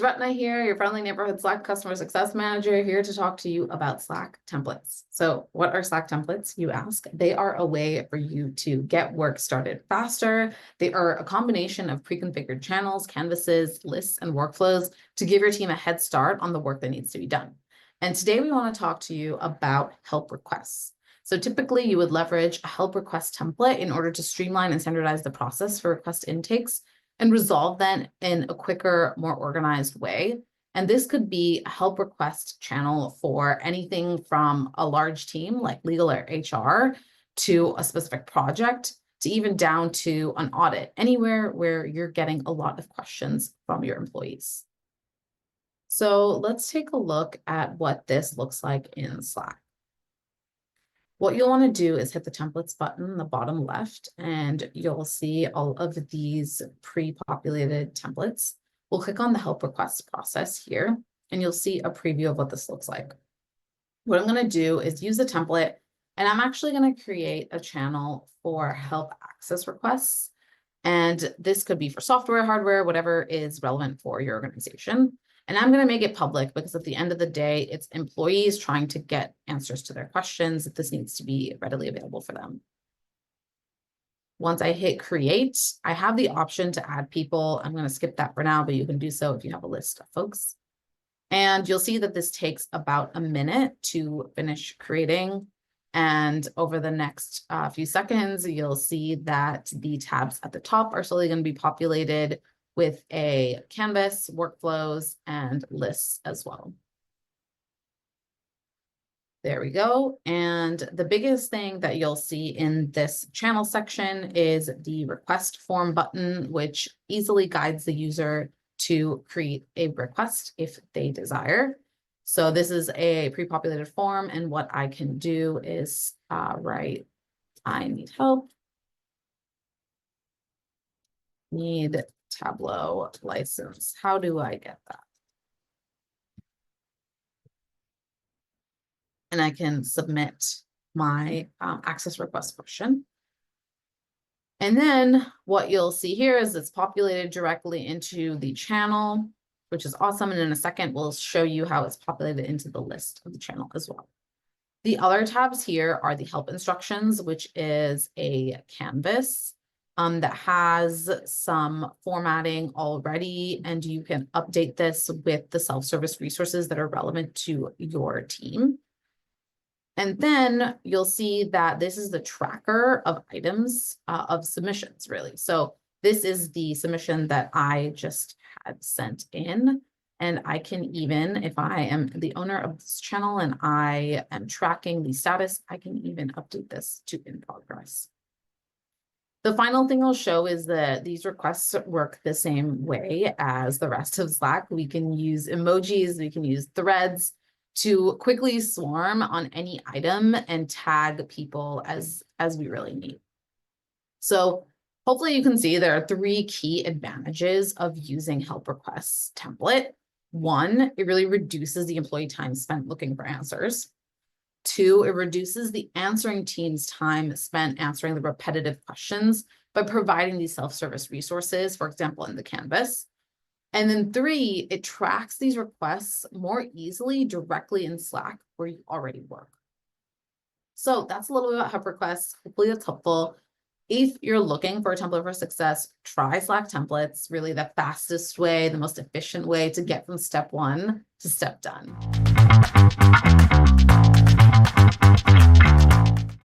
Rutna here, your friendly neighborhood Slack customer success manager, here to talk to you about Slack templates. So what are Slack templates, you ask? They are a way for you to get work started faster. They are a combination of pre-configured channels, canvases, lists, and workflows to give your team a head start on the work that needs to be done. And today we want to talk to you about help requests. So typically you would leverage a help request template in order to streamline and standardize the process for request intakes and resolve them in a quicker, more organized way. And this could be a help request channel for anything from a large team like legal or HR to a specific project to even down to an audit, anywhere where you're getting a lot of questions from your employees. So let's take a look at what this looks like in Slack. What you'll want to do is hit the templates button in the bottom left, and you'll see all of these pre-populated templates. We'll click on the help request process here, and you'll see a preview of what this looks like. What I'm going to do is use a template, and I'm actually going to create a channel for help access requests. And this could be for software, hardware, whatever is relevant for your organization. And I'm going to make it public because at the end of the day, it's employees trying to get answers to their questions. This needs to be readily available for them. Once I hit create, I have the option to add people. I'm going to skip that for now, but you can do so if you have a list of folks. And you'll see that this takes about a minute to finish creating. And over the next few seconds, you'll see that the tabs at the top are slowly going to be populated with a canvas, workflows, and lists as well. There we go. And the biggest thing that you'll see in this channel section is the request form button, which easily guides the user to create a request if they desire. So this is a pre-populated form, and what I can do is write, I need help, need Tableau license. How do I get that? And I can submit my access request question. And then what you'll see here is it's populated directly into the channel, which is awesome. And in a second, we'll show you how it's populated into the list of the channel as well. The other tabs here are the help instructions, which is a canvas that has some formatting already, and you can update this with the self-service resources that are relevant to your team. And then you'll see that this is the tracker of items of submissions, really. So this is the submission that I just had sent in. And I can even, if I am the owner of this channel and I am tracking the status, I can even update this to in progress. The final thing I'll show is that these requests work the same way as the rest of Slack. We can use emojis, we can use threads to quickly swarm on any item and tag people as we really need. So hopefully you can see there are three key advantages of using help requests template. One, it really reduces the employee time spent looking for answers. Two, it reduces the answering team's time spent answering the repetitive questions by providing these self-service resources, for example, in the canvas. And then three, it tracks these requests more easily directly in Slack where you already work. So that's a little bit about help requests. Hopefully that's helpful. If you're looking for a template for success, try Slack templates, really the fastest way, the most efficient way to get from step one to step done.